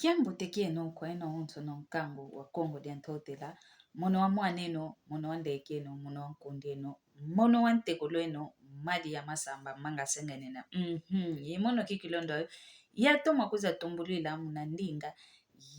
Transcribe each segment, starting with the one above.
Kiambo teki no kwena onto no kango wa Kongo diantotela mono wa mwaneno mono wa ndekeno mono wa kundeno mono wa ntekoleno madi ya masamba manga sengenena ye mono kikilondo ya toma kuza tumbulila munandinga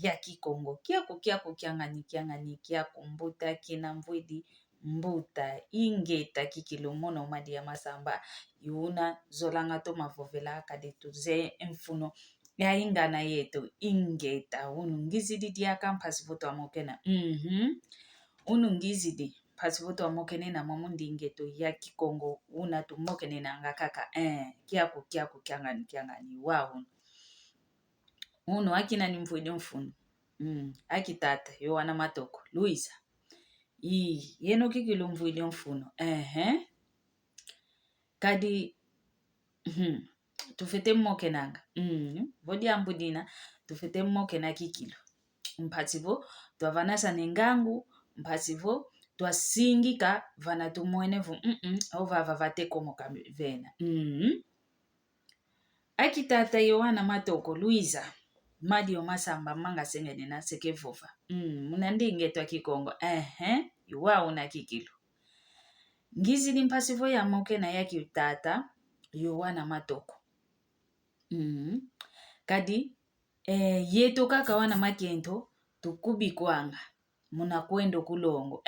ya kikongo kiako kiangani kia kumbuta kina mvwidi mbuta ingeta kikilo mono madi ya masamba yuna zolanga toma vovela kadetuze mfuno ya ingana yetu ingeta unungizidi diaka mpasipoto amokena unungizidi pasipoto amokene na mamundi ingeto ya kikongo una tumokene na ngakaka kiako kiangani wao uno akina ni mfwidi mfuno akitata yowana matoko Luisa yeno kikilo mfwidi mfuno kadi tufete mmokenanga vodi ambudina tufete mmokena kikilo mpativo twavanasa nengangu mpativo twasingika vana tumwenevu ovava vatekomoka vena akitata yowana matoko Luisa madi omasamba manga sengene na sekevova munandinge twa kikongo yuwa una kikilo ngizi limpasivo ya mokena yaki utata yowana matoko kadi yeto kaka wana makento tukubikwanga muna kwendo kulongo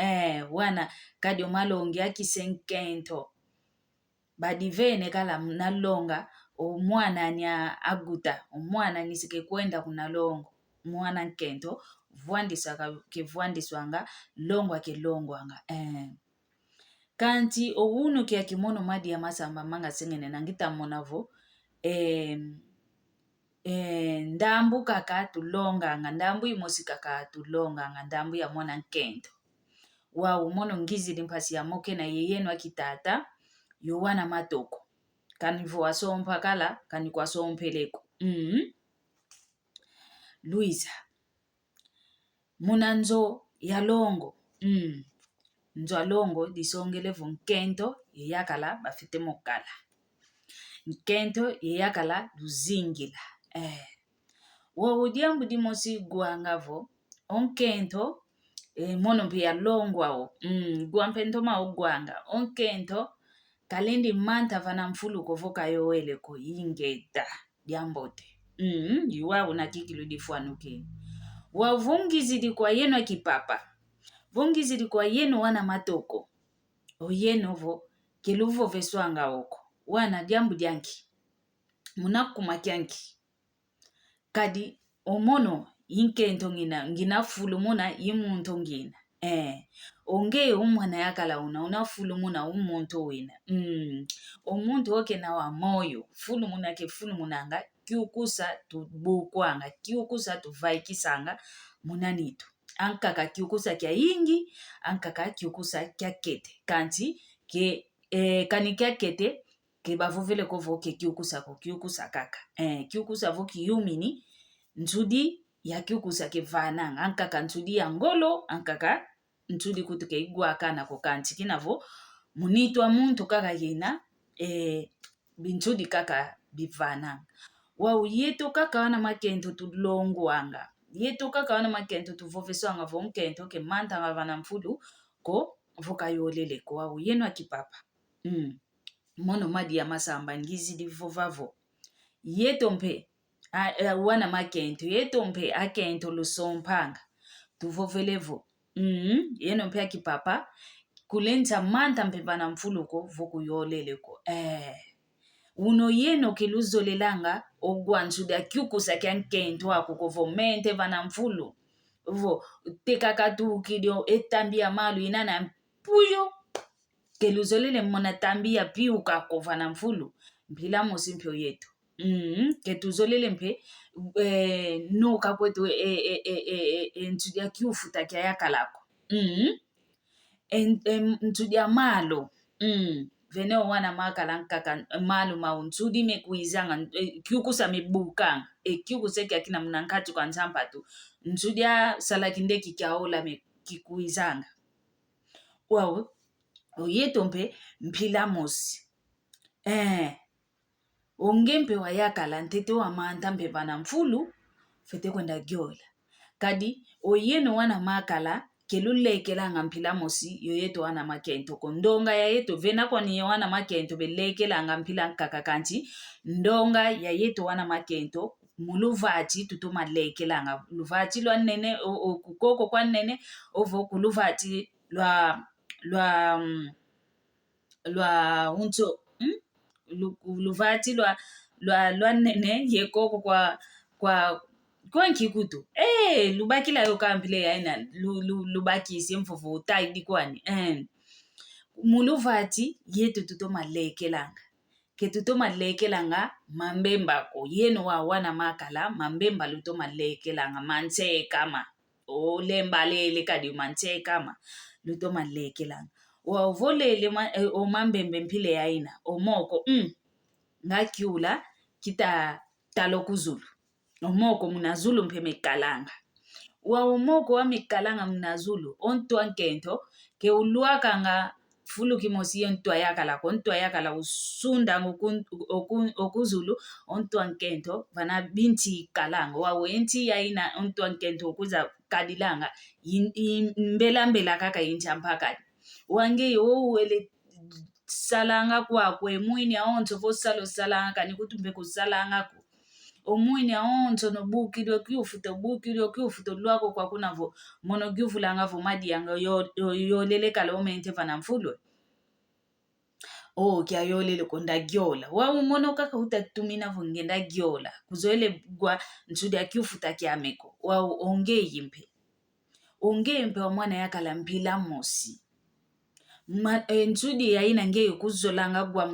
wana kadi omalongi akisenkento badivene kala mnalonga omwana nya aguta omwana nisike kwenda kunalongo mwana nkento vuandisaka ke vuandiswanga longwa ke longwanga kanti owuno kia kimono madi ya masamba manga sengene nangita monavo ndambu kaka tulonganga ndambu imosi kaka tulonganga ndambu ya mwana nkento wao mono ngizi limpasi ya moke na yeyeno akitata yowana matoko kanivo wasompa kala kanikwa sompeleko Luisa munanzo ya longo nzo alongo disongelevu nkento yeyakala bafite mokala nkento yeyakala luzingila wawudiambu dimosi guangavo onkento mono pia longwao guampento maugwanga onkento kalendi manta vana mfuluko voka yoele ko ingeta diambote yuwa una kikilu difuanuke wavungizidi kwa yeno akipapa vungizidi kwa yeno wana matoko oyenovo keluvo veswanga oko wana diambu dianki munakuma kyanki kadi omono inkento ngina fulumuna yimuntu ngina onge umwana yakala una fulumuna umuntu wina omuntu oke na wa moyo fulumuna ke fulumunanga kiukusa tubukwanga kiukusa tuvaikisanga munanitu ankaka kiukusa kya ingi ankaka kiukusa kya kete kanti ke kanikia kete ke bavuvele kovo ke kiukusa kaka kiukusa vo kiyumini nsudi ya kiukusa ke vananga ankaka nsudi ya ngolo ankaka nsudi kutuke igwa kana ko kanti kinavo munitwa muntu kaka yena binsudi kaka bivananga wau yeto kaka wana makento tulongwanga yeto kaka wana makento tuvoveswanga vo nkento ke manta vana mfulu ko voka yolele ko wau yeno akipapa mono madi ya masamba ngizi divovavo yeto mpe wana makento yeto mpe akento lusompanga tuvovelevo yeno mpe akipapa kulenza manta mpe vana mfuluko voku yoleleko uno yeno kiluzolelanga ogwansuda kyukusa kya nkento ako kovo mente vana mfulu vo tekakatu kidio etambia malu inana puyo keluzolele mona tambia piuka ko vana mfulu mpila mosimpyo yetu ketuzolele mpe no kakwetu ntudia kiufuta kya yakalako ntudia malo veneo wana makala nkaka malu maunsudi mekuizanga kiukusa mebukanga kiukusa kya kina mnankatu kwa nsampatu ntudia salakindeki kya ola mekikuizanga wao oyeto mpe mpila mosi ongempe wa yakala ntete wa manta mpe vana mfulu fete kwenda gyola kadi oyeno wana makala kelulekela mpila mosi yoyeto wana makento ko ndonga ya yeto vena kwani wana makento belekela mpila nkaka kanti ndonga ya yeto wana makento muluvati tutuma lekela luvati lwa nene kukoko kwa nene ovo kuluvati lwa unto luvati lwa nene yekoko kwa nkikutu lubakila yo kampile ya ina lubakisi mfufu utaidi kwani muluvati yetu tutoma lekelanga ke tutoma lekelanga mambemba ko yeno wa wana makala mambemba lutoma lekelanga manse kama lemba lele kadi manse kama lutoma lekelanga wa volele o mambembe mpile ya ina omoko ngakyula kita talokuzulu omoko munazulu mpeme kalanga wa omoko wa mikalanga munazulu ontwa nkento ke uluakanga fulu kimosi ontwa yakala usunda okuzulu ontwa nkento vana binti kalanga wa wenti ya ina ontwa nkento okuza kadilanga mbela kaka incha mpaka wange wele salanga kwakwe mwini aonto vo salanga kani kutumbe kusalanga ku omwini aonto no bukilio kyufuto lwako kwa kunavo mono gyuvulanga vo madi yanga yolele kala omente vana mfulwe kya yolele konda gyola wa umono kaka utatumina vo ngenda gyola kuzoele gwa nsudi akyufuta kyameko wa ongeyimpe wa mwana yakala mpila mosi nsudi ya ina ngeyo kuzolanga gwa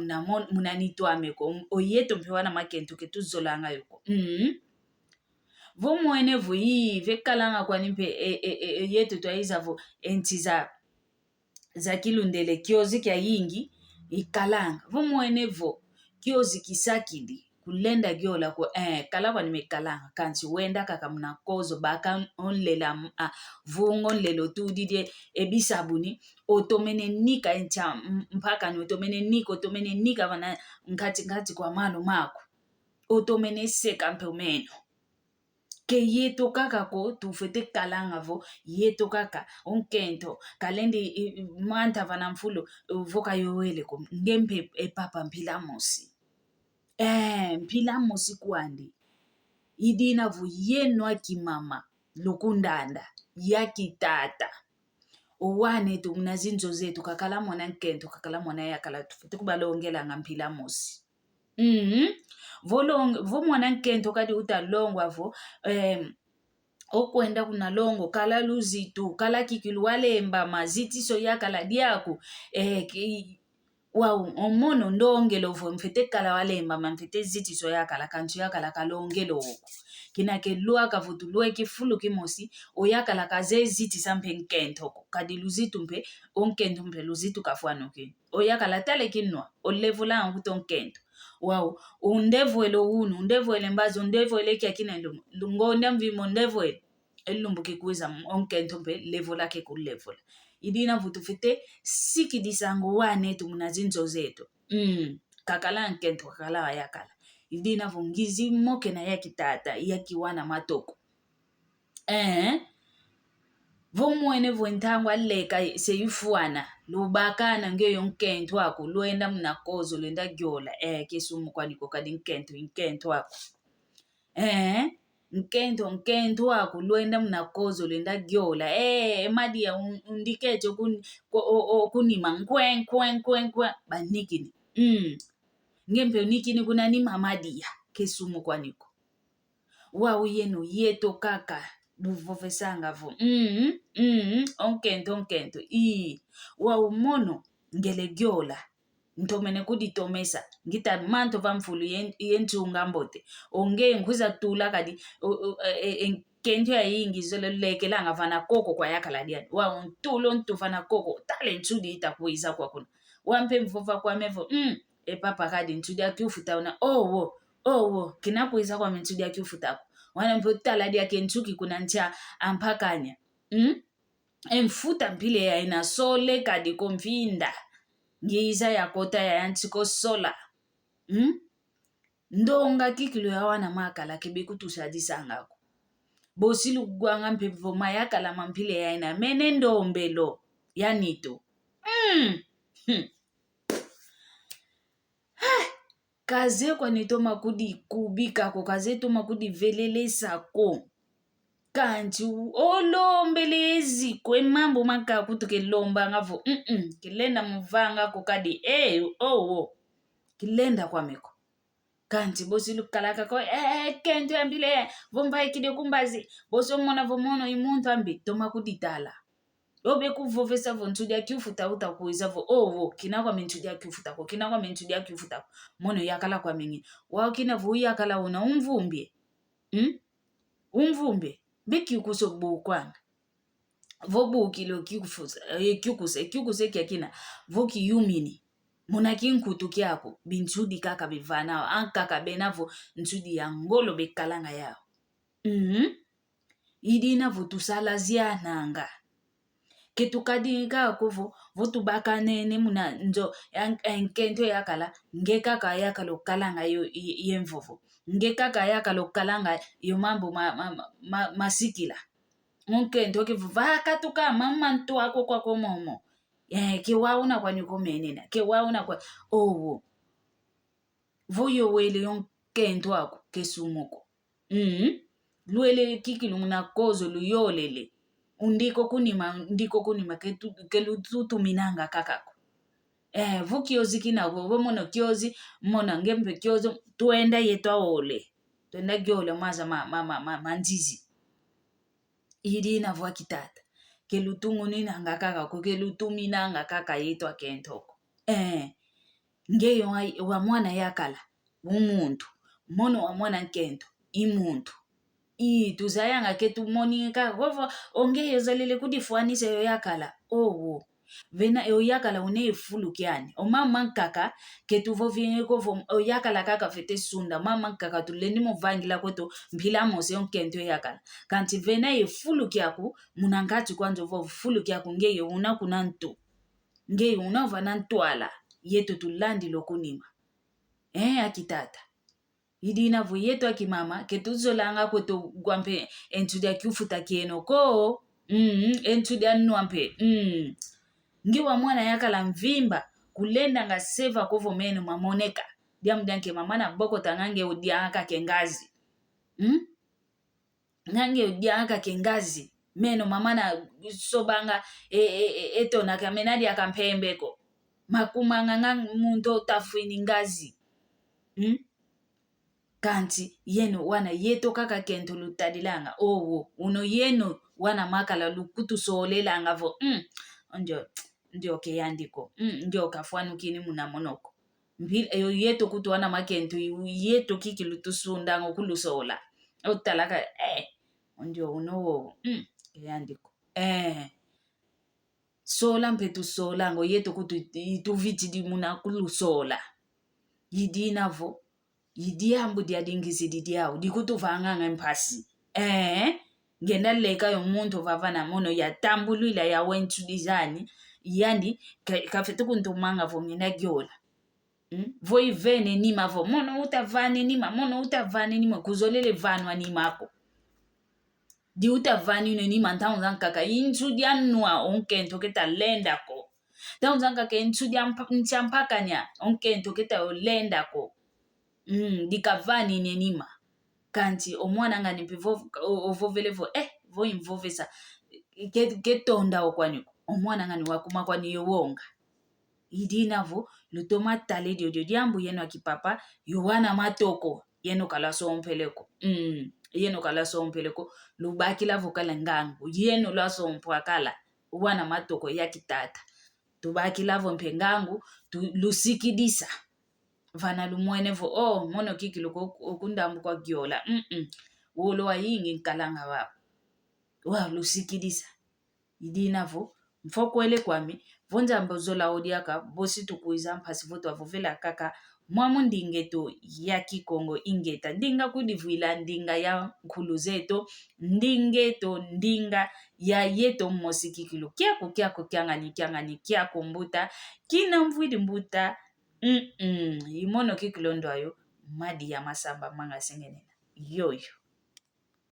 munanitwameko oyeto mpe wana makento ketuzolanga yoko vo mwene vo vekalanga kwa nimpe yeto twaiza vo enti za kilundele kiozi kya yingi ikalanga vo mwene vo kiozi kisakidi kulenda gyola ko kala kwa nimekalanga kanti wenda kaka munakozo baka onlela vungo lelo tudide ebisabuni otomene nika encha mpaka ni otomene nika vana ngati kwa malo mako otomene seka mpe umeno ke yeto kaka ko tufete kalanga vo yeto kaka onkento kalendi manta vana mfulo voka yowele ko ngempe papa mpila mosi mpila mosi kwandi idina vo yenwa kimama lukundanda yakitata owane tu mnazinzo zetu kakala mwana nkento kakala mwana yakala tufute kubalongela mpila mosi vo mwana nkento kadi utalongwa vo okwenda kuna longo kala luzitu kala kikilu walemba mazitiso yakala diaku omono ndongelo vo mfete kala walemba mfete zitiso yakala kantu yakala kalongelo oku kinake luaka vo tulue kifulu kimosi oyakala kaze zitisa mpe nkento kadi luzitu mpe onkento mpe luzitu kafuanuke oyakala tale kinwa olevula anguto nkento undevuele mbazo undevuele kya kinendo lungonda mvimo undevuele elumbuke kuiza onkento mpe levola ke kulevola idina vutufite sikidisango wane tu munazinzo zetu kakala nkento kakala ayakala idina vungizi moke na yakitata yakiwana matoko vo mwene vo ntangwa leka seyufuana lubakana ngeyo nkento wako luenda mnakozo luenda gyola kisumu kwaniko kadi nkento wako nkento wako luenda mnakozo luenda gyola madi ya undikecho kunima nkwen banikini ngempe unikini kuna nima madi ya kisumu kwaniko wa uyeno yeto kaka luvovesanga vo onkento wa umono ngele gyola ntomene kuditomesa ngita manto va mfulu yentunga mbote onge nguza tula kadi kento ya yingi zole lekelanga vana koko kwa yakala diani wa ntulo ntufana koko tale nsudi itakuiza kwa kuna wampe mvova kwa mevo papa kadi nsudi akiufuta una owo kinakuiza kwa nsudi akiufuta wana mpe tala dia kentuki kuna ncha ampakanya emfuta mpile ya ina sole kadi konvinda ngiza ya kota ya antiko sola ndonga kikilo ya wana makala kebikutusadisangako bosilu gwanga mpevo mayaka la mampile ya ina menendo mbelo yanito kaze kwa nitoma kudi kubika ko kaze toma kudi velelesa ko kanti olombelezi kwe mambo maka kutuke lomba ngavo kilenda muvanga ko kadi kilenda kwa meko kanti bosi lukalaka ko kento ambile vomba ikide kumbazi boso mona vomono imuntu ambi toma kuditala obe kuvovesa vontudia kiufuta utakuiza vo kinakwa mentudia kiufuta ko kinakwa mentudia kiufuta mono yakala kwa mingi wao kina vo yakala una umvumbie umvumbe biki kuso bukwanga vobu kilo kiufusa kiukuse kyakina voki yumini muna kinkutu kyako bintudi kaka bivana ankaka benavo ntudi ya ngolo bekalanga yao idina votusala ziananga ketukadinga kovo votubaka nene muna njo enkento yakala ngekaka yakalo kalanga yemvovo ngekaka yakalo kalanga yo mambo masikila nkento ke vaka tuka mama nto ako kwa momo kiwauna kwa nyuko menena kiwauna kwa voyo wele yonkento ako kesumuko luele kikilumuna kozo luyolele ndiko kunima kelututu minanga kakako vukiozi kina vomono kiozi mona ngempe kiozo tuenda yetwa ole tuenda gyole maza manzizi idina vwa kitata kelutungu ninanga kakako kelutuminanga kaka yetwa kentoko ngeyo wa mwana yakala umuntu mono wa mwana nkento imuntu tuzayanga ketu monika vovo ongeyo zalele kudifuanisa yo yakala vena yo yakala une fulu kyani o mama nkaka ketu vovinge ko yakala kaka fete sunda mama nkaka tuleni movangila kwetu mpila mose yonkento yakala kanti vena ye fulu kyaku munangati kwanzo vo fulu kyaku ngeyo una kunantu ngeyo una vanantwala yetu tulandi lokunima akitata idina vo yetu akimama ketuzolanga kwetu gwampe entudia kiufuta kieno ko entudia nwampe ngiwa mwana yakala mvimba kulenda nga seva kovo meno mamoneka diamdanke mama na boko tangange udiaka kengazi ngange udiaka kengazi meno mama na sobanga eto na kamenadi akampembeko makumanga muntu tafuini ngazi kanti yeno wana yeto kaka kento lutadilanga uno yeno wana makala lukutu solelanga vo ndio keyandiko ndio kafwanu kini muna monoko yo yeto kutu wana makento yeto kiki lutusunda ngokulusola utalaka ndio uno keyandiko sola mpetu sola ngo yeto kutu ituviti di muna kulusola yidinavo yidiambu diadingisi didiao dikutu vanganga mpasi ngenda leka yo muntu vavana mono ya tambulula ya wentu dizani yandi kafete kuntumanga vo mina gyola voi vene nima vo mono utavane nima kuzolele vanwa nimako di utavani no nima ntaunza nkaka intu dianwa onkento keta lendako taunza nkaka intu diampakanya onkento keta lendako dikavani nenima kanti omwana ngani mpivo ovovelevo vo imvovesa ketonda okwaniko omwana ngani wakuma kwani yowonga idinavo lutoma tale dio diambu yeno akipapa yowana matoko yeno kala sompeleko yeno kala sompeleko lubaki la vokala ngangu yeno la sompwakala wana matoko yakitata tubaki lavo mpengangu lusikidisa vana lumwene vo mono kiki loko okundambu kwa gyola wolo wa yingi nkalanga wa lusikidisa idinavo mfokwele kwami vonza mbozola odiaka bosi tukuiza mpasi voto avovela kaka mwamu ndingeto ya kikongo ingeta ndinga kudivuila ndinga ya nkuluzeto ndinga ya yeto mmosikikilo kyako kyangani kyako mbuta kina mvwidi mbuta imono kikilo ndo ayo madi ya masamba manga sengenena yoyo